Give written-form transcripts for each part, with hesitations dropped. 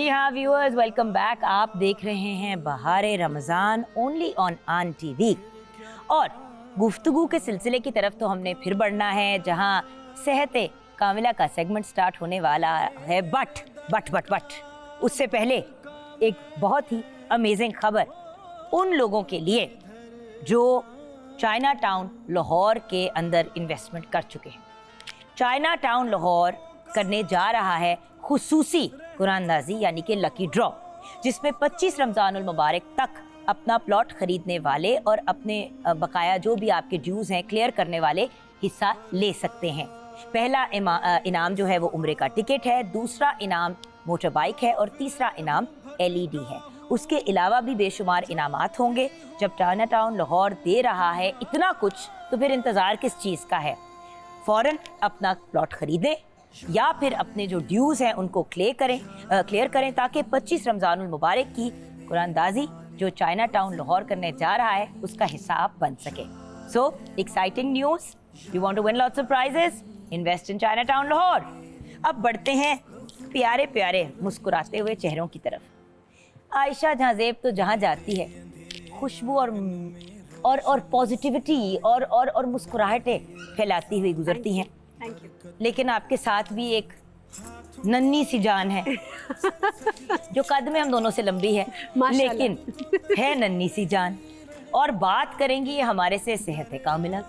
जी हाँ viewers, welcome back. आप देख रहे हैं बहारे रमज़ान ओनली ऑन आन टीवी। और गुफ्तगू के सिलसिले की तरफ तो हमने फिर बढ़ना है, जहाँ सेहत कामिला का सेगमेंट स्टार्ट होने वाला है। बट उससे पहले एक बहुत ही अमेजिंग खबर उन लोगों के लिए जो चाइना टाउन लाहौर के अंदर इन्वेस्टमेंट कर चुके हैं। चाइना टाउन लाहौर करने जा रहा है खुसूसी कुरानंदाजी यानी कि लकी ड्रॉ, जिसमें 25 रमज़ानुल मुबारक तक अपना प्लॉट खरीदने वाले और अपने बकाया जो भी आपके ड्यूज़ हैं क्लियर करने वाले हिस्सा ले सकते हैं। पहला इनाम जो है वो उम्रे का टिकट है, दूसरा इनाम मोटर बाइक है और तीसरा इनाम LED है। उसके अलावा भी बेशुमार इनामात होंगे। जब चाइना टाउन लाहौर दे रहा है इतना कुछ, तो फिर इंतज़ार किस चीज़ का है? फ़ौरन अपना प्लॉट खरीदें या फिर अपने जो ड्यूज़ हैं उनको क्लियर करें ताकि 25 रमज़ानुल मुबारक की कुरानंदाजी जो चाइना टाउन लाहौर करने जा रहा है उसका हिस्सा आप बन सके। So exciting news, you want to win lots of prizes, invest in Chinatown Lahore. अब बढ़ते हैं प्यारे प्यारे मुस्कुराते हुए चेहरों की तरफ। आयशा जहाज़ेब तो जहाँ जाती है खुशबू और पॉजिटिविटी और मुस्कुराहटें फैलाती हुई गुजरती हैं। Thank you. लेकिन आपके साथ भी एक नन्ही सी जान है जो कद में हम दोनों से लंबी है, लेकिन है नन्ही सी जान। और बात करेंगी हमारे से सेहत कामिला।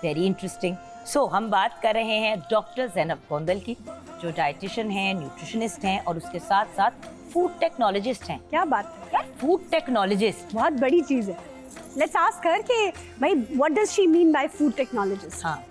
Very interesting. सो हम बात कर रहे हैं डॉक्टर ज़ैनब गोंदल की, जो डाइटिशियन हैं, न्यूट्रिशनिस्ट हैं और उसके साथ साथ फूड टेक्नोलॉजिस्ट हैं। क्या बात है यार, फूड टेक्नोलॉजिस्ट बहुत बड़ी चीज है। लेट्स आस्क हर कि भाई what does she mean by food technologist. हाँ,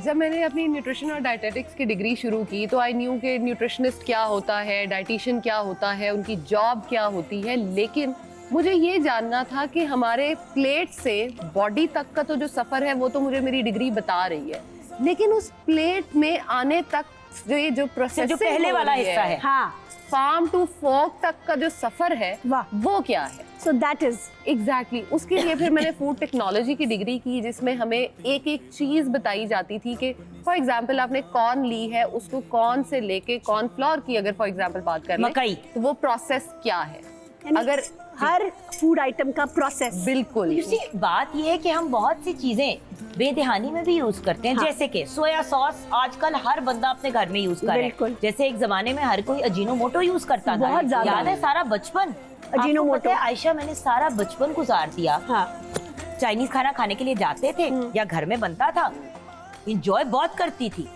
जब मैंने अपनी न्यूट्रिशन और डाइटेटिक्स की डिग्री शुरू की तो आई न्यू कि न्यूट्रिशनिस्ट क्या होता है, डाइटिशियन क्या होता है, उनकी जॉब क्या होती है। लेकिन मुझे ये जानना था कि हमारे प्लेट से बॉडी तक का तो जो सफ़र है वो तो मुझे मेरी डिग्री बता रही है, लेकिन उस प्लेट में आने तक जो प्रोसेस जो पहले वाला हिस्सा है, हाँ, फार्म टू फोर्क तक का जो सफ़र है वो क्या है? सो दैट इज एग्जैक्टली उसके लिए फिर मैंने फूड टेक्नोलॉजी की डिग्री की, जिसमें हमें एक एक चीज़ बताई जाती थी कि फॉर एग्जांपल आपने कॉर्न ली है, उसको कॉर्न से लेके कॉर्नफ्लोर की अगर फॉर एग्जांपल बात करें मकई, तो वो प्रोसेस क्या है। अगर हर फूड आइटम का प्रोसेस बिल्कुल बात ये है कि हम बहुत सी चीजें बेदहानी में भी यूज करते हैं। हाँ। जैसे कि सोया सॉस आजकल हर बंदा अपने घर में यूज कर रहा है। जैसे एक जमाने में हर कोई अजीनोमोटो यूज करता था, बहुत ज्यादा। याद है सारा बचपन अजीनोमोटो। आयशा, मैंने सारा बचपन गुजार दिया। हाँ। चाइनीज खाना खाने के लिए जाते थे या घर में बनता था, इंजॉय बहुत करती थी।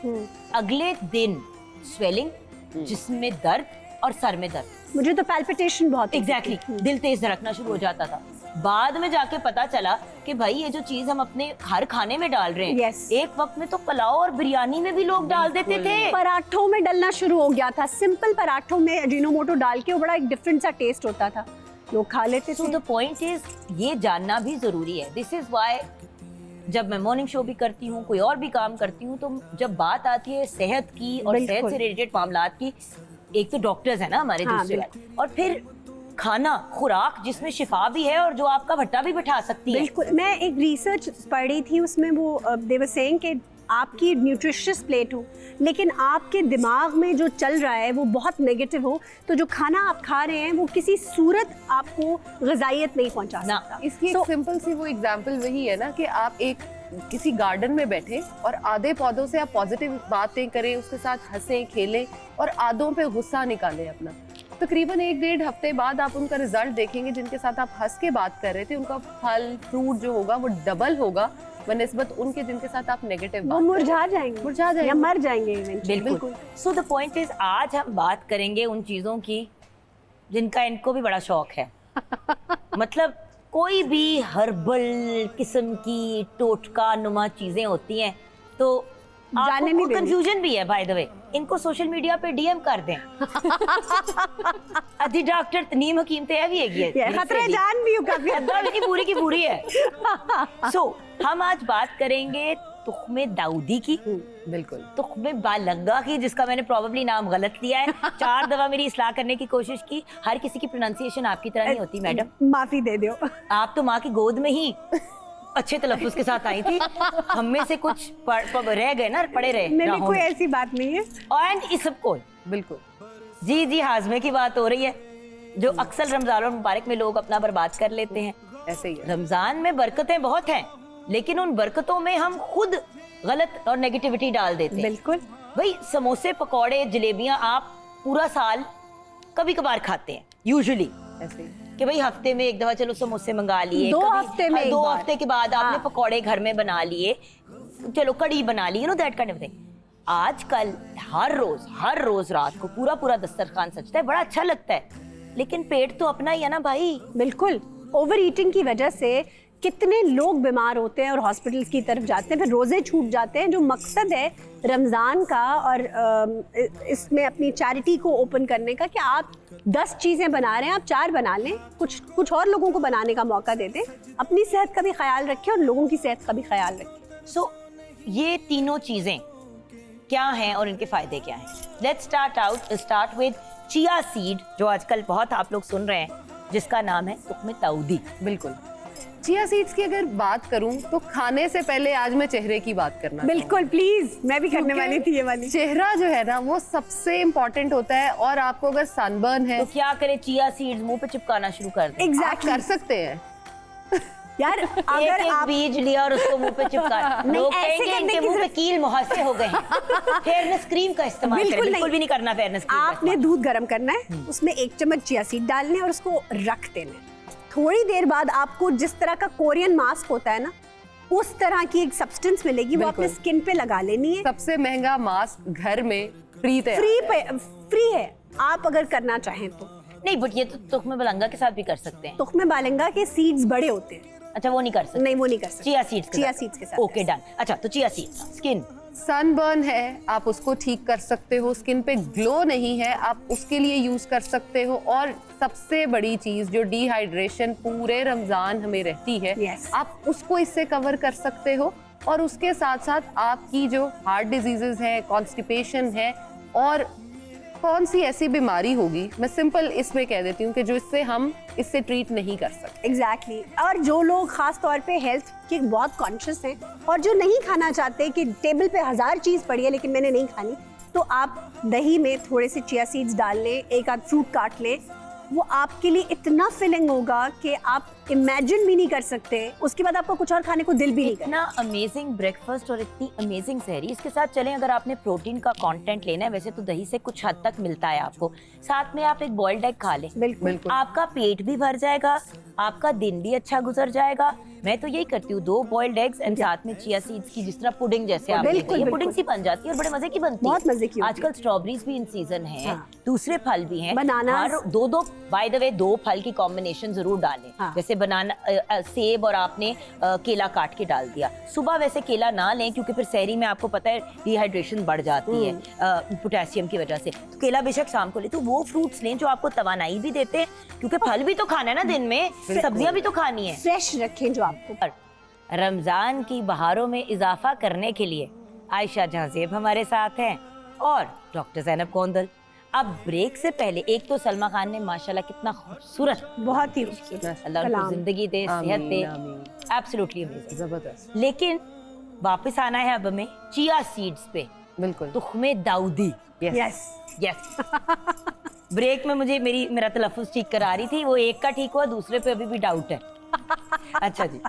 अगले दिन स्वेलिंग, जिसमें दर्द और सर में दर्द, मुझे तो पैल्पिटेशन बहुत एग्जैक्टली दिल तेज धड़कना शुरू हो जाता था। बाद में जाके पता चला कि भाई ये जो चीज हम अपने हर खाने में डाल रहे हैं, एक वक्त में तो पुलाव और बिरयानी में भी लोग डाल देते थे। पराठों में डलना शुरू हो गया था। सिंपल पराठों में अजीनोमोटो डाल के वो बड़ा एक डिफरेंट सा टेस्ट होता था, लोग खा लेते थे। सो द पॉइंट इज, ये जानना भी जरूरी है। दिस इज व्हाई जब मैं मॉर्निंग शो भी करती हूँ, कोई और भी काम करती हूँ, तो जब बात आती है सेहत की और सेहत से रिलेटेड मामलात की, एक तो डॉक्टर्स है ना हमारे, दूसरे और फिर खाना खुराक जिसमें शिफा भी है और जो आपका भट्टा भी बिठा सकती है। बिल्कुल। मैं एक रिसर्च पढ़ी थी, उसमें वो दे वर सेइंग कि आपकी न्यूट्रिशियस प्लेट हो, लेकिन आपके दिमाग में जो चल रहा है वो बहुत नेगेटिव हो, तो जो खाना आप खा रहे हैं वो किसी सूरत आपको ग़िज़ाइयत नहीं पहुंचा सकता। इसकी एक सिंपल सी वो एग्जांपल वही है ना कि आप एक किसी गार्डन में बैठे और आधे पौधों से आप पॉजिटिव बातें करें, उसके साथ हंसें खेलें, और आधों पे गुस्सा निकालें अपना। तकरीबन 1-1.5 हफ्ते बाद आप उनका रिजल्ट देखेंगे। जिनके साथ आप हंस के बात कर रहे थे, उनका फल फ्रूट जो होगा वो डबल होगा बनिस्बत उनके जिनके साथ आप नेगेटिव बात, वो मुरझा जाएंगे या मर जाएंगे। बिल्कुल। सो द पॉइंट इज, आज हम बात करेंगे उन चीज़ों की जिनका इनको भी बड़ा शौक है। मतलब कोई भी हर्बल किस्म की टोटका नुमा चीजें होती हैं, तो जाने नहीं देंगे। कंफ्यूजन भी है बाय द वे, इनको सोशल मीडिया पे DM कर दें। अधी डॉक्टर तनीम हकीम तो है भी है, खतरे जान भी काफी की पूरी है। सो हम आज बात करेंगे तुख्मे दाऊदी की, बिल्कुल तुख्मे बालंगा की, जिसका मैंने प्रोबेबली नाम गलत लिया है। 4 दफा मेरी इस्लाह करने की कोशिश की। हर किसी की प्रोनाउंसिएशन आपकी तरह नहीं होती मैडम, माफी दे दो। आप तो माँ की गोद में ही अच्छे तलफ्फुज़ के साथ आई थी, हम में से कुछ रह गए ना, पड़े रहे। नहीं, कोई ऐसी बात नहीं है। एंड इसबगोल, बिल्कुल जी जी, हाजमे की बात हो रही है जो अक्सर रमजान और मुबारक में लोग अपना बर्बाद कर लेते हैं। ऐसे ही है। रमजान में बरकतें बहुत हैं, लेकिन उन बरकतों में हम खुद गलत और नेगेटिविटी डाल देते हैं। बिल्कुल। भाई समोसे, पकौड़े, जलेबियां आप पूरा साल कभी कभार खाते हैं यूजुअली, ऐसे ही। कि भाई हफ्ते में एक दफा चलो समोसे मंगा लिए, 2 कभी हफ्ते में एक दो बार। हफ्ते के बाद आपने हाँ। पकौड़े घर में बना लिए, चलो कड़ी बना ली, दैट काइंड ऑफ थिंग। आजकल हर रोज रात को पूरा पूरा दस्तरखान सजता है, बड़ा अच्छा लगता है, लेकिन पेट तो अपना ही है ना भाई। बिल्कुल। ओवर ईटिंग की वजह से कितने लोग बीमार होते हैं और हॉस्पिटल्स की तरफ जाते हैं, फिर रोजे छूट जाते हैं। जो मकसद है रमज़ान का और इसमें अपनी चैरिटी को ओपन करने का कि आप 10 चीज़ें बना रहे हैं, आप 4 बना लें, कुछ और लोगों को बनाने का मौका दे दें, अपनी सेहत का भी ख्याल रखें और लोगों की सेहत का भी ख्याल रखें। सो ये तीनों चीजें क्या हैं और इनके फायदे क्या हैं? Let's start with chia seed, जो आजकल बहुत आप लोग सुन रहे हैं, जिसका नाम है तुख्मे ताऊदी। बिल्कुल। चिया सीड्स की अगर बात करूं तो खाने से पहले आज मैं चेहरे की बात करना बिल्कुल, प्लीज, मैं भी करने क्योंकि वाली थी ये वाली। चेहरा जो है ना वो सबसे इम्पोर्टेंट होता है, और आपको अगर सनबर्न है तो क्या करे, चिया सीड्स मुंह पे चिपकाना शुरू कर दे। आप एग्जैक्टली कर सकते हैं। यार, अगर एक आप बीज लिया और उसको मुंह पे चिपका, लोग ऐसे कहेंगे करने इनके की मुंह पे कील मुहासे हो गए हैं। फेयरनेस क्रीम का इस्तेमाल करें, बिल्कुल भी नहीं करना फेयरनेस क्रीम का आपने इस्तेमाल। दूध गर्म करना है, उसमें 1 चम्मच चिया सीड डालने हैं और उसको रख देना है। थोड़ी देर बाद आपको जिस तरह का कोरियन मास्क होता है ना, उस तरह की एक सब्सटेंस मिलेगी, वो अपने बिल्कुल। स्किन पे लगा लेनी है। सबसे महंगा मास्क घर में फ्री फ्री है, आप अगर करना चाहें तो। नहीं, बट ये तो तुख्मे बलंगा के साथ भी कर सकते हैं। तुख्मे बालंगा के सीड्स बड़े होते हैं। अच्छा, वो नहीं कर सकते। नहीं, वो नहीं कर सकते। चिया सीड्स चिया सीड्स के साथ। Okay, done. अच्छा, तो चिया सीड्स, स्किन सनबर्न है, आप उसको ठीक कर सकते हो। स्किन पे ग्लो नहीं है, आप उसके लिए यूज कर सकते हो। और सबसे बड़ी चीज जो डिहाइड्रेशन पूरे रमजान हमें रहती है, Yes. आप उसको इससे कवर कर सकते हो। और उसके साथ साथ आपकी जो हार्ट डिजीजेस है, कॉन्स्टिपेशन है, और कौन सी ऐसी बीमारी होगी, मैं सिंपल इसमें कह देती हूँ कि जो इससे ट्रीट नहीं कर सकते। एग्जैक्टली। और जो लोग खास तौर पे हेल्थ के बहुत कॉन्शियस हैं और जो नहीं खाना चाहते कि टेबल पे 1000 चीज़ पड़ी है लेकिन मैंने नहीं खानी, तो आप दही में थोड़े से चिया सीड्स डाल लें, एक आध फ्रूट काट लें, वो आपके लिए इतना फिलिंग होगा कि आप इमेजिन भी नहीं कर सकते। उसके बाद आपको कुछ और खाने को दिल भी नहीं इतना अमेजिंग ब्रेकफास्ट और इतनी अमेजिंग सहरी। इसके साथ चलें, अगर आपने प्रोटीन का कंटेंट लेना है, वैसे तो दही से कुछ हद तक मिलता है आपको, साथ में आप एक बॉइल्ड एग खा लें, बिल्कुल। आपका पेट भी भर जाएगा, आपका दिन भी अच्छा गुजर जाएगा। मैं तो यही करती हूँ, 2 बॉइल्ड एग्स एंड साथ में चिया सीड्स की जिस तरह पुडिंग जैसे आप बिल्कुल, पुडिंग सी बन जाती है और बड़े मजे की बनती है। बहुत मजे की होती है। आजकल स्ट्रॉबेरीज भी इन सीजन है, हाँ। दूसरे फल भी हैं, Bananas। हर दो बाय द वे 2 फल की कॉम्बिनेशन जरूर डालें। हाँ। जैसे बनाना, सेब और आपने केला काट के डाल दिया। सुबह वैसे केला ना लें, क्योंकि फिर सहरी में आपको पता है डिहाइड्रेशन बढ़ जाती है पोटेशियम की वजह से। तो केला बेशक शाम को ले, तो वो फ्रूट्स लें जो आपको तवानाई भी देते हैं, क्योंकि फल भी तो खाना है ना दिन में, सब्जियां भी तो खानी है। फ्रेश रखें जो आपको। और रमजान की बहारों में इजाफा करने के लिए आयशा जहाजेब हमारे साथ हैं और डॉक्टर ज़ैनब कोंदल। अब ब्रेक से पहले, एक तो सलमा खान ने माशाल्लाह कितना खूबसूरत, बहुत ही अल्लाह उनको कलाम। जिंदगी दे, सेहत दे, एब्सोल्युटली अमेजिंग। जबरदस्त। लेकिन वापस आना है अब हमें चिया सीड्स पे, बिल्कुल। तुख्मे दाऊदी। यस। यस। ब्रेक में मेरा तलफ्फुज़ ठीक करा रही थी, वो एक का ठीक हुआ, दूसरे पे अभी भी डाउट है। अच्छा जी।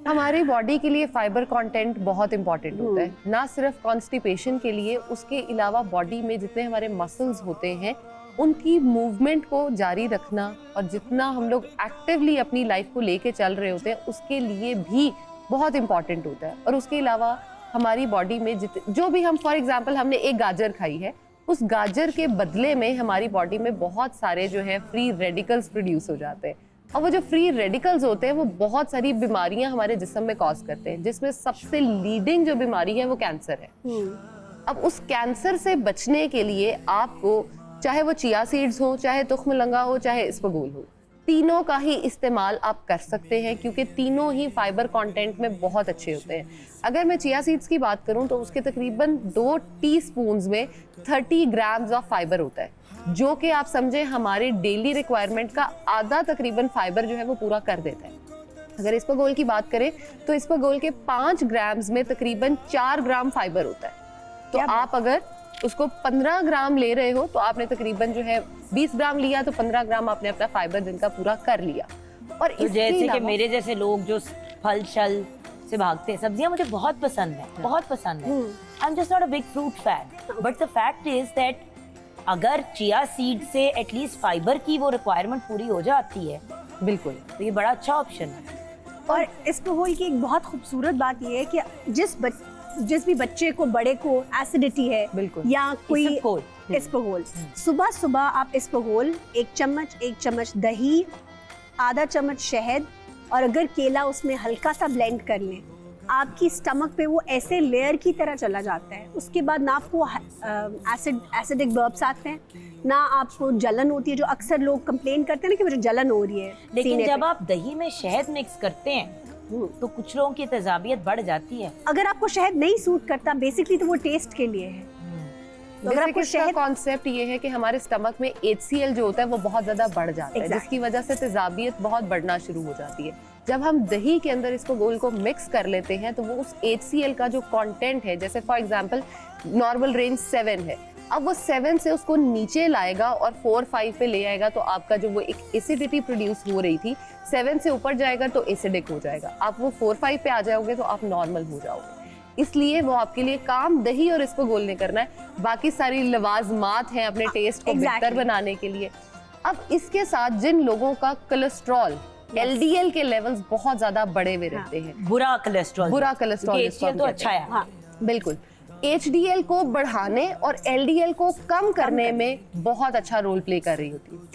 हमारी बॉडी के लिए फाइबर कंटेंट बहुत इंपॉर्टेंट होता है, ना सिर्फ कॉन्स्टिपेशन के लिए, उसके अलावा बॉडी में जितने हमारे मसल्स होते हैं उनकी मूवमेंट को जारी रखना, और जितना हम लोग एक्टिवली अपनी लाइफ को लेके चल रहे होते हैं उसके लिए भी बहुत इंपॉर्टेंट होता है। और उसके अलावा हमारी बॉडी में जो भी हम, फॉर एग्जांपल हमने एक गाजर खाई है, उस गाजर के बदले में हमारी बॉडी में बहुत सारे जो है फ्री रेडिकल्स प्रोड्यूस हो जाते हैं, और वो जो फ्री रेडिकल्स होते हैं वो बहुत सारी बीमारियां हमारे जिस्म में कॉज करते हैं, जिसमें सबसे लीडिंग जो बीमारी है वो कैंसर है। अब उस कैंसर से बचने के लिए आपको, चाहे वो चिया सीड्स हो, चाहे तुख्म लंगा हो, चाहे इसबगोल हो, तीनों का ही इस्तेमाल आप कर सकते हैं, क्योंकि तीनों ही फाइबर कंटेंट में बहुत अच्छे होते हैं। अगर मैं चिया सीड्स की बात करूं तो उसके तकरीबन 2 टीस्पून्स में 30 ग्राम्स ऑफ फाइबर होता है, जो कि आप समझे हमारे डेली रिक्वायरमेंट का आधा तकरीबन फाइबर जो है वो पूरा कर देता है। अगर इसबगोल की बात करें तो इसबगोल के 5 ग्राम्स में तकरीबन 4 ग्राम फाइबर होता है। तो आप अगर उसको 15 ग्राम ले रहे हो तो आपने तकरीबन जो है 20 ग्राम लिया तो 15 ग्राम आपने अपना फाइबर दिन का पूरा कर लिया। और तो इसके जैसे कि अलावा मेरे जैसे लोग जो फल छल से भागते हैं, सब्जियां मुझे बहुत पसंद है, बहुत पसंद है। I am just not a big fruit fan, but the fact is that अगर चिया सीड से एटलीस्ट फाइबर की वो रिक्वायरमेंट पूरी हो जाती है बिल्कुल तो ये बड़ा अच्छा ऑप्शन है। और इसबगोल की एक बहुत खूबसूरत बात ये है कि जिस भी बच्चे को, बड़े को एसिडिटी है बिल्कुल। या कोई इसबगोल। इसबगोल, सुबह सुबह आप इसबगोल एक चम्मच दही, आधा चम्मच शहद और अगर केला उसमें हल्का सा ब्लेंड कर लें, आपकी स्टमक पे वो ऐसे लेयर की तरह चला जाता है। उसके बाद ना आपको एसिडिक बर्ब्स आते हैं, ना आपको जलन होती है, जो अक्सर लोग कंप्लेन करते हैं ना कि मुझे जलन हो रही है। लेकिन सीने जब पे। आप दही में शहद मिक्स करते हैं तो कुछ लोगों की तेजाबियत बढ़ जाती है। अगर आपको शहद नहीं सूट करता, बेसिकली तो वो टेस्ट के लिए है। तो अगर आपको इसका शहद कॉन्सेप्ट ये है कि हमारे स्टमक में HCl जो होता है वो बहुत ज्यादा बढ़ जाता है, जिसकी वजह से तेजाबियत बहुत बढ़ना शुरू हो जाती है। जब हम दही के अंदर इसको गोल को मिक्स कर लेते हैं तो वो उस HCl का जो कंटेंट है, जैसे फॉर एग्जांपल नॉर्मल रेंज 7 है, अब वो 7 से उसको नीचे लाएगा और 4-5 पे ले आएगा, तो आपका जो वो एक एसिडिटी प्रोड्यूस हो रही थी 7 से ऊपर जाएगा तो एसिडिक हो जाएगा। आप वो 4-5 पे आ जाओगे तो आप नॉर्मल हो जाओगे। इसलिए वो आपके लिए काम दही और इसबगोल ने करना है, बाकी सारी लवाजमात हैं अपने टेस्ट को बेहतर बनाने के लिए। अब इसके साथ जिन लोगों का कोलेस्ट्रॉल LDL के लेवल्स बहुत ज्यादा बढ़े हुए रहते हैं, बुरा कोलेस्ट्रॉल, कोलेस्ट्रॉल तो अच्छा है। हाँ, बिल्कुल, HDL को बढ़ाने और LDL को कम करने में बहुत अच्छा रोल प्ले कर रही होती है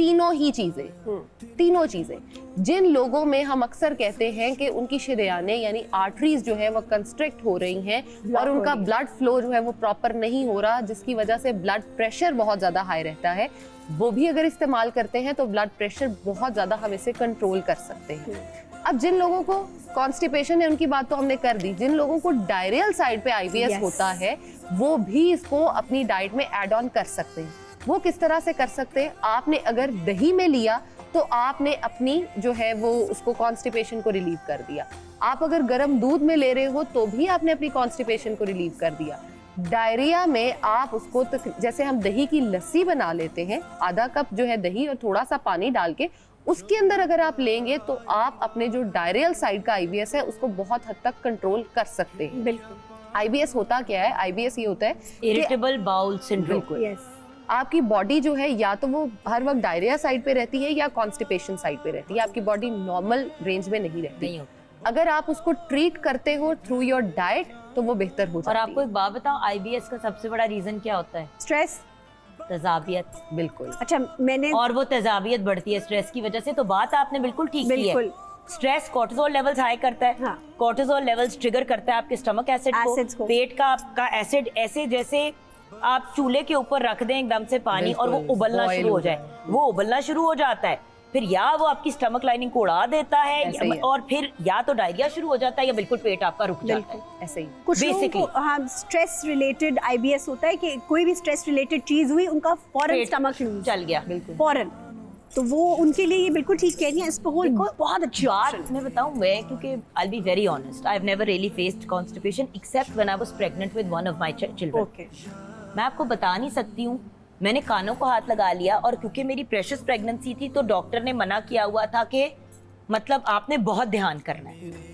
तीनों चीजें। जिन लोगों में हम अक्सर कहते हैं कि उनकी शरेयानें यानी आर्टरीज जो है वो कंस्ट्रिक्ट हो रही हैं और उनका ब्लड फ्लो जो है वो प्रॉपर नहीं हो रहा, जिसकी वजह से ब्लड प्रेशर बहुत ज्यादा हाई रहता है, वो भी अगर इस्तेमाल करते हैं तो ब्लड प्रेशर बहुत ज्यादा हम इसे कंट्रोल कर सकते हैं। अब जिन लोगों को कॉन्स्टिपेशन है उनकी बात तो हमने कर दी, जिन लोगों को डायरियल साइड पे IBS होता है वो भी इसको अपनी डाइट में ऐड ऑन कर सकते हैं। वो किस तरह से कर सकते हैं? आपने अगर दही में लिया तो आपने अपनी जो है वो उसको कॉन्स्टिपेशन को रिलीव कर दिया। आप अगर गर्म दूध में ले रहे हो तो भी आपने अपनी कॉन्स्टिपेशन को रिलीव कर दिया। डायरिया में आप उसको जैसे हम दही की लस्सी बना लेते हैं, आधा कप जो है दही और थोड़ा सा पानी डाल के उसके अंदर अगर आप लेंगे तो आप अपने जो डायरियल साइड का IBS है उसको बहुत हद तक कंट्रोल कर सकते हैं। बिल्कुल। IBS होता क्या है? IBS ये होता है इरिटेबल बाउल सिंड्रोम। यस, आपकी बॉडी जो है या तो वो हर वक्त डायरिया साइड पे रहती है या कॉन्स्टिपेशन साइड पे रहती है, आपकी बॉडी नॉर्मल रेंज में नहीं रहती। अगर आप उसको ट्रीट करते हो थ्रू योर डाइट तो वो बेहतर हो जाती है। और आपको एक बात बताऊं, IBS का सबसे बड़ा रीजन क्या होता है? स्ट्रेस, तेजाबियत। बिल्कुल। अच्छा मैंने और वो तेजाबियत बढ़ती है स्ट्रेस की वजह से, तो बात आपने बिल्कुल ठीक की है। बिल्कुल। स्ट्रेस कोर्टिसोल लेवल्स हाई करता है। हाँ। कोर्टिसोल लेवल्स ट्रिगर करता है आपके स्टमक एसिड को। पेट का आपका एसिड ऐसे जैसे आप चूल्हे के ऊपर रख दें एकदम से पानी और वो उबलना शुरू हो जाए, वो उबलना शुरू हो जाता है, फिर या वो आपकी स्टमक लाइनिंग को उड़ा देता है और फिर या तो डायरिया शुरू हो जाता है या बिल्कुल पेट आपका रुक जाता है। ऐसे ही कुछ लोगों को हाँ स्ट्रेस रिलेटेड IBS होता है कि कोई भी स्ट्रेस रिलेटेड चीज हुई उनका फौरन स्टमक लूज चल गया, बिल्कुल फौरन, तो वो उनके लिए ये बिल्कुल ठीक कह रही है। इसबगोल बहुत अच्छी बात मैं बताऊं, मैं क्योंकि I'll be very honest, I've never really faced constipation except when I was pregnant with one of my children. Okay. मैं आपको बता नहीं सकती हूँ, मैंने कानों को हाथ लगा लिया और क्योंकि मेरी प्रेशियस प्रेगनेंसी थी तो डॉक्टर ने मना किया हुआ था कि मतलब आपने बहुत ध्यान करना है।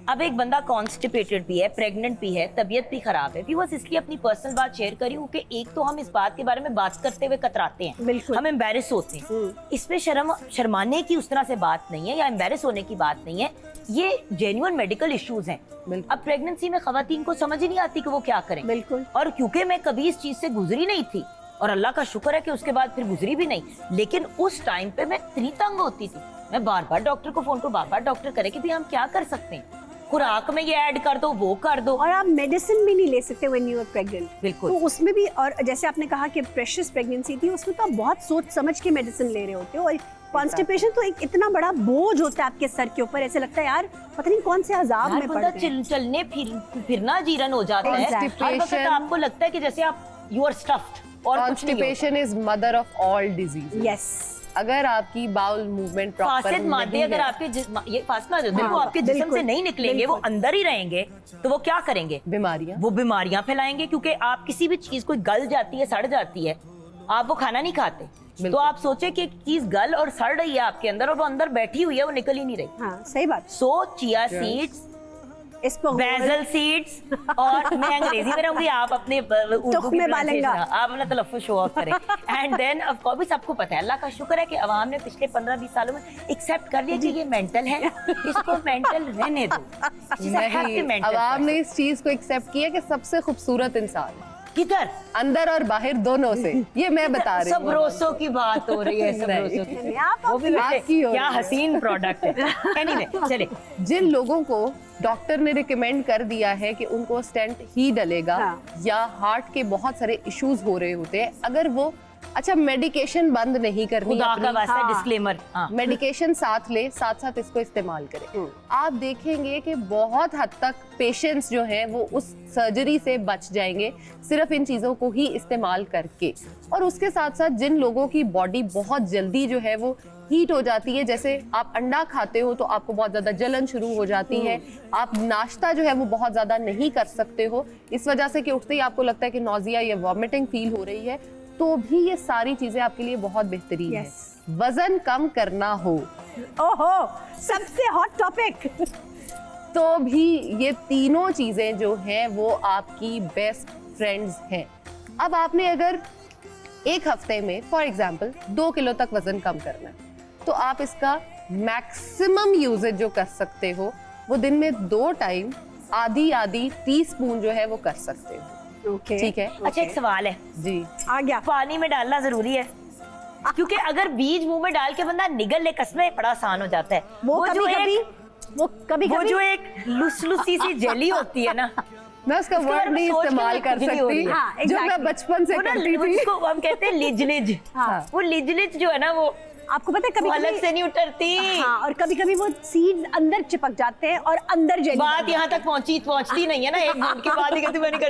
अब एक बंदा कॉन्स्टिपेटेड भी है, प्रेग्नेंट भी है, तबीयत भी खराब है, व्यूअर्स इसलिए अपनी पर्सनल बात शेयर करी हूँ कि एक तो हम इस बात के बारे में बात करते हुए कतराते हैं, बिल्कुल। हम एम्बैरेस होते हैं, इसमें शर्माने की उस तरह से बात नहीं है या एम्बैरेस होने की बात नहीं है, ये जेन्युइन मेडिकल इश्यूज हैं। अब प्रेगनेंसी में खवातीन को समझ ही नहीं आती कि वो क्या करें, बिल्कुल। और क्योंकि मैं कभी इस चीज से गुजरी नहीं थी और अल्लाह का शुक्र है कि उसके बाद फिर गुजरी भी नहीं, लेकिन उस टाइम पे मैं इतनी तंग होती थी, मैं बार बार डॉक्टर को फोन करूं, बार बार डॉक्टर करे कि भाई हम क्या कर सकते हैं, खुराक में ये ऐड कर दो, वो कर दो, और आप मेडिसिन भी नहीं ले सकते व्हेन यू आर प्रेग्नेंट। बिल्कुल। तो उसमें भी, और जैसे आपने कहा कि प्रेशियस प्रेगनेंसी थी, उसमें तो आप बहुत सोच समझ के मेडिसिन ले रहे होते हो, और कॉन्स्टिपेशन तो एक इतना बड़ा बोझ होता है आपके सर के ऊपर, ऐसे लगता है यार पता नहीं कौन से अजाब में पड़ गए। चलने फिरना जीरन हो जाता है, हर वक्त आपको लगता है कि जैसे आप यू आर स्टफ्ड और constipation is mother of all disease. Yes, अगर आपकी बाउल मूवमेंट प्रॉपर फासिद मादे अगर आपके ये फासिद मादे होते हैं, वो आपके जिस्म से नहीं निकलेंगे, वो अंदर ही रहेंगे, तो वो क्या करेंगे? बीमारियां, वो बीमारियां फैलाएंगे, क्योंकि आप किसी भी चीज कोई गल जाती है, सड़ जाती है, आप वो खाना नहीं खाते, तो आप सोचे कि एक चीज गल और सड़ रही है आपके अंदर और वो अंदर बैठी हुई है, वो निकल ही नहीं रही। हाँ सही बात। सो चिया सीड्स, बेसल सीड्स, और मैं अंग्रेजी में रहूंगी, आप अपने उर्दू की pronunciation, आप अपना तलफ्फुज़ शो ऑफ करें। एंड देन ऑफ कोर्स भी सबको पता है, अल्लाह का शुक्र है कि अवाम ने पिछले 15-20 सालों में एक्सेप्ट कर लिया कि ये मेंटल है, इसको मेंटल रहने दो। नहीं, अवाम ने इस चीज को एक्सेप्ट किया कि सबसे खूबसूरत इंसान है, किधर? अंदर और बाहर दोनों से, ये मैं बता रही हूँ। सब रोसों की बात हो रही है, सब रोसों की, वो भी आपकी हो क्या रही है। हसीन प्रोडक्ट है। एनीवे चले, जिन लोगों को डॉक्टर ने रिकमेंड कर दिया है कि उनको स्टेंट ही डलेगा, या हार्ट के बहुत सारे इश्यूज हो रहे होते हैं, अगर वो अच्छा मेडिकेशन बंद नहीं करनी, खुदा का वास्ता डिस्क्लेमर, मेडिकेशन साथ ले, साथ साथ इसको इस्तेमाल करें, आप देखेंगे कि बहुत हद तक पेशेंट्स जो हैं वो उस सर्जरी से बच जाएंगे सिर्फ इन चीज़ों को ही इस्तेमाल करके। और उसके साथ साथ जिन लोगों की बॉडी बहुत जल्दी जो है वो हीट हो जाती है, जैसे आप अंडा खाते हो तो आपको बहुत ज़्यादा जलन शुरू हो जाती है, आप नाश्ता जो है वो बहुत ज़्यादा नहीं कर सकते हो, इस वजह से कि उठते ही आपको लगता है कि नौजिया या वॉमिटिंग फील हो रही है, तो भी ये सारी चीजें आपके लिए बहुत बेहतरीन है। वजन कम करना हो, ओहो सबसे हॉट टॉपिक, तो भी ये तीनों चीजें जो हैं वो आपकी बेस्ट फ्रेंड्स हैं। अब आपने अगर एक हफ्ते में फॉर एग्जांपल 2 किलो तक वजन कम करना है, तो आप इसका मैक्सिमम यूजेज जो कर सकते हो वो दिन में 2 टाइम आधी टीस्पून जो है वो कर सकते हो। ओके ठीक है। अच्छा एक सवाल है जी, आ गया। पानी में डालना जरूरी है? क्योंकि अगर बीज मुंह में डाल के बंदा निगल ले, कसमें बड़ा आसान हो जाता है। वो जो एक लुसी सी जेली होती है ना, मैं उसका वर्ड नहीं इस्तेमाल कर सकती, हाँ, जो मैं बचपन से करती थी, उसको हम कहते हैं लिजलिज। हाँ। वो लिजलिज जो है ना, वो आपको पता है कभी अलग से नहीं उतरती। हाँ, और कभी कभी वो सीड्स अंदर चिपक जाते हैं और अंदर जेली। बात यहाँ तक पहुंचती नहीं है ना, एक घंटे के बाद ही कहती मैं नहीं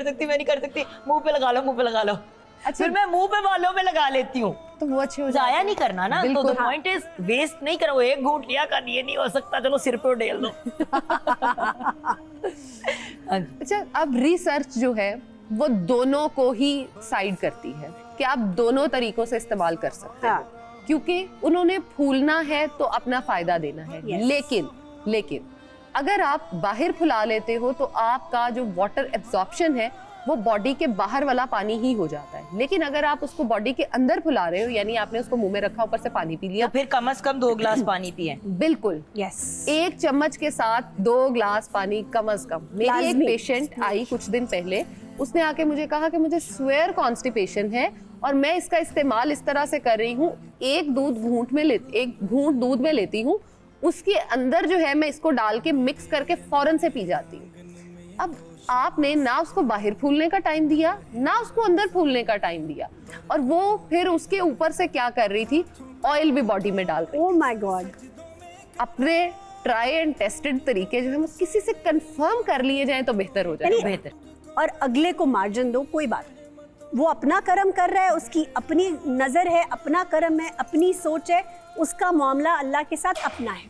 कर सकती, मुंह पे लगा लो। अच्छा, फिर मैं मुंह पे बालों पे लगा लेती हूँ, तो वो अच्छे हो जाते जाया नहीं करना ना, तो द पॉइंट इज वेस्ट नहीं करो, एक घूंट लिया कर, ये नहीं हो सकता, चलो सिर पे डेल दो। अच्छा, अब रिसर्च जो है वो दोनों को ही साइड करती है कि आप दोनों तरीकों से इस्तेमाल कर सकते हैं, क्योंकि उन्होंने फूलना है तो अपना फायदा देना है। लेकिन अगर आप बाहर फुला लेते हो तो आपका जो वाटर एब्जॉर्प्शन है वो बॉडी के बाहर वाला पानी ही हो जाता है, लेकिन अगर आप उसको बॉडी के अंदर फुला रहे हो, यानी आपने उसको मुंह में रखा, ऊपर से पानी पी लिया, तो फिर कम से कम 2 ग्लास पानी पिए। बिल्कुल, यस, 1 चम्मच के साथ 2 ग्लास पानी कम से कम। मेरी एक पेशेंट आई कुछ दिन पहले, उसने आके मुझे कहा कि मुझे स्वेयर कॉन्स्टिपेशन है और मैं इसका इस्तेमाल इस तरह से कर रही हूँ, एक घूंट दूध में लेती हूँ, उसके अंदर जो है मैं इसको डाल के मिक्स करके फौरन से पी जाती हूँ। अब आपने ना उसको बाहर फूलने का टाइम दिया, ना उसको अंदर फूलने का टाइम दिया, और वो फिर उसके ऊपर से क्या कर रही थी, ऑयल भी बॉडी में डाल रही। Oh my God. अपने ट्राई एंड टेस्टेड तरीके जो है वो किसी से कंफर्म कर लिए जाएं तो बेहतर हो जाए। बेहतर। और अगले को मार्जिन दो, कोई बात, वो अपना कर्म कर रहा है, उसकी अपनी नजर है, अपना कर्म है, अपनी सोच है, उसका मामला अल्लाह के साथ अपना है,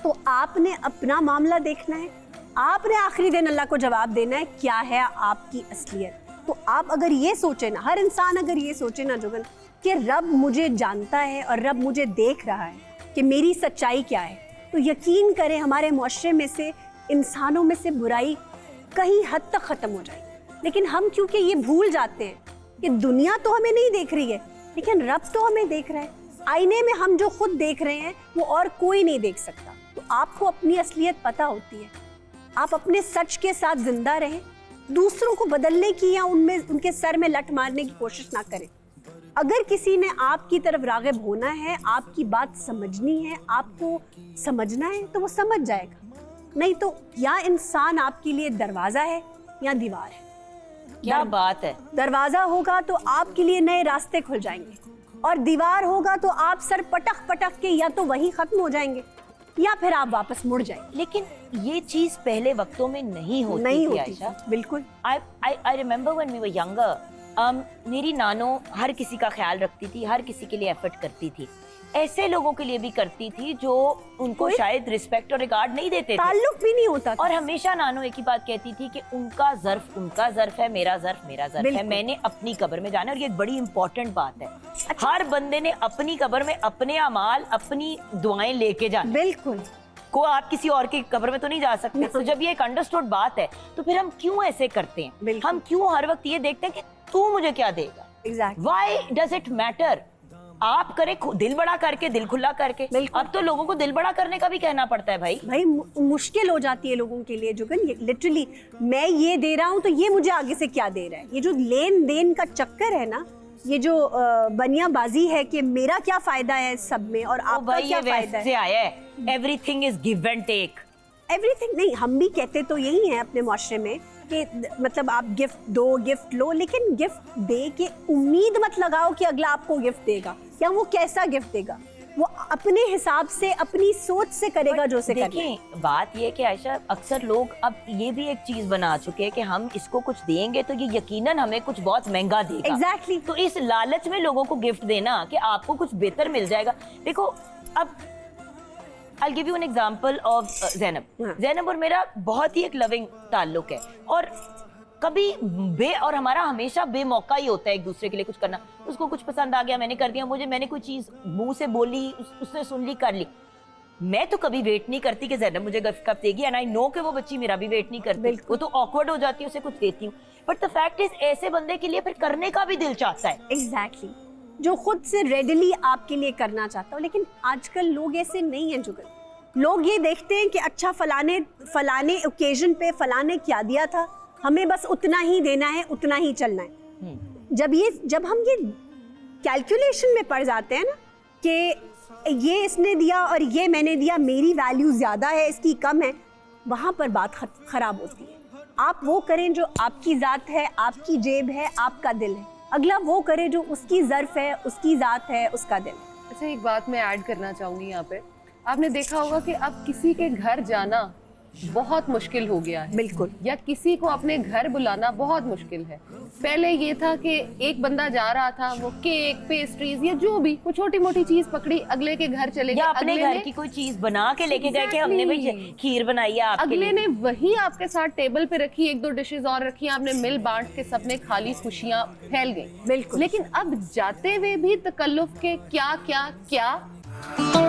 तो आपने अपना मामला देखना है, आपने आखिरी दिन अल्लाह को जवाब देना है क्या है आपकी असलियत। तो आप अगर ये सोचे ना, हर इंसान अगर ये सोचे ना जुगन कि रब मुझे जानता है और रब मुझे देख रहा है कि मेरी सच्चाई क्या है, तो यकीन करें हमारे मुआशरे में से, इंसानों में से बुराई कहीं हद तक ख़त्म हो जाएगी। लेकिन हम क्योंकि ये भूल जाते हैं कि दुनिया तो हमें नहीं देख रही है, लेकिन रब तो हमें देख रहा है। आईने में हम जो खुद देख रहे हैं वो और कोई नहीं देख सकता। तो आपको अपनी असलियत पता होती है, आप अपने सच के साथ जिंदा रहें, दूसरों को बदलने की या उनके सर में लट मारने की कोशिश ना करें। अगर किसी ने आपकी तरफ राग़िब होना है, आपकी बात समझनी है, आपको समझना है, तो वो समझ जाएगा। नहीं तो या इंसान आपके लिए दरवाजा है या दीवार है। क्या बात है। दरवाजा होगा तो आपके लिए नए रास्ते खुल जाएंगे, और दीवार होगा तो आप सर पटक पटक के या तो वहीं खत्म हो जाएंगे या फिर आप वापस मुड़ जाएंगे। लेकिन ये चीज पहले वक्तों में नहीं होती थी आयशा। बिल्कुल। I remember when we were younger, मेरी नानो हर किसी का ख्याल रखती थी, हर किसी के लिए एफर्ट करती थी, ऐसे लोगों के लिए भी करती थी जो उनको शायद रिस्पेक्ट और रिगार्ड नहीं देते थे, ताल्लुक भी नहीं होता था। और हमेशा नानो एक ही बात कहती थी कि उनका ज़र्फ है, मेरा ज़र्फ है, मैंने अपनी कब्र में जाना है। और ये एक बड़ी इंपॉर्टेंट बात है। अच्छा। हर बंदे ने अपनी कब्र में अपने अमाल, अपनी दुआएं लेके जाना। बिल्कुल। को आप किसी और की कब्र में तो नहीं जा सकते। तो जब ये एक अंडरस्टूड बात है तो फिर हम क्यों ऐसे करते हैं? हम क्यों हर वक्त ये देखते हैं कि तू मुझे क्या देगा? Exactly. Why does it matter? आप करे दिल बड़ा करके, दिल खुला करके। अब तो लोगों को दिल बड़ा करने का भी कहना पड़ता है भाई। मुश्किल हो जाती है लोगों के लिए जुगन। ये लिटरली मैं ये दे रहा हूँ तो ये मुझे आगे से क्या दे रहा है? ये जो लेन देन का चक्कर है ना, ये जो बनियाबाजी है कि मेरा क्या फायदा है सब में और आपका क्या फायदा है। आया है everything is give and take. Everything नहीं, हम भी कहते तो यही है अपने माशरे में कि मतलब आप गिफ्ट दो, गिफ्ट लो, लेकिन गिफ्ट दे के उम्मीद मत लगाओ कि अगला आपको गिफ्ट देगा या वो कैसा गिफ्ट देगा। वो अपने हिसाब से, अपनी सोच से करेगा जो से करना है। देखिए बात ये कि आयशा, अक्सर लोग अब ये भी एक चीज बना चुके हैं कि हम इसको कुछ देंगे तो ये यकीनन हमें कुछ बहुत महंगा देगा। Exactly. तो इस लालच में लोगों को गिफ्ट देना कि आपको कुछ बेहतर मिल जाएगा। देखो अब I'll give you an example of Zainab. Zainab और मेरा बहुत ही एक लविंग ताल्लुक है और कभी और हमारा हमेशा बेमौका ही होता है एक दूसरे के लिए कुछ करना। उसको कुछ पसंद आ गया, मैंने कर दिया। मैंने कोई चीज मुंह से बोली, उसने सुन ली, कर ली। मैं तो कभी वेट नहीं करती कि ज़ैनब मुझे गिफ्ट कब देगी, एंड आई नो कि वो बच्ची मेरा भी वेट नहीं करती। वो तो ऑकवर्ड हो जाती है, उसे कुछ देती हूँ। बट द फैक्ट इज ऐसे बंदे के लिए फिर करने का भी दिल चाहता है। एग्जैक्टली, जो खुद से रेडिली आपके लिए करना चाहता हो। लेकिन आजकल लोग ऐसे नहीं हैं जुगल। लोग ये देखते हैं कि अच्छा फलाने ओकेजन पे फलाने क्या दिया था, हमें बस उतना ही देना है, उतना ही चलना है। जब हम ये कैलकुलेशन में पड़ जाते हैं ना कि ये इसने दिया और ये मैंने दिया, मेरी वैल्यू ज़्यादा है, इसकी कम है, वहाँ पर बात खराब होती है। आप वो करें जो आपकी ज़ात है, आपकी जेब है, आपका दिल है। अगला वो करे जो उसकी ज़र्फ है, उसकी ज़ात है, उसका दिल। अच्छा, एक बात मैं ऐड करना चाहूँगी यहाँ पे। आपने देखा होगा कि अब किसी के घर जाना बहुत मुश्किल हो गया है। बिल्कुल। या किसी को अपने घर बुलाना बहुत मुश्किल है। पहले ये था कि एक बंदा जा रहा था, वो केक, पेस्ट्रीज या जो भी कोई छोटी मोटी चीज पकड़ी, अगले के घर चले गए, अपने घर की कोई चीज बना के लेके गए कि हमने भाई खीर बनाई है आपके अगले ने वही आपके साथ टेबल पे रखी, एक दो डिशेज और रखी, आपने मिल बांट के सबने खा ली, खुशियां फैल गई। बिल्कुल। लेकिन अब जाते हुए भी तकल्लुफ के क्या क्या क्या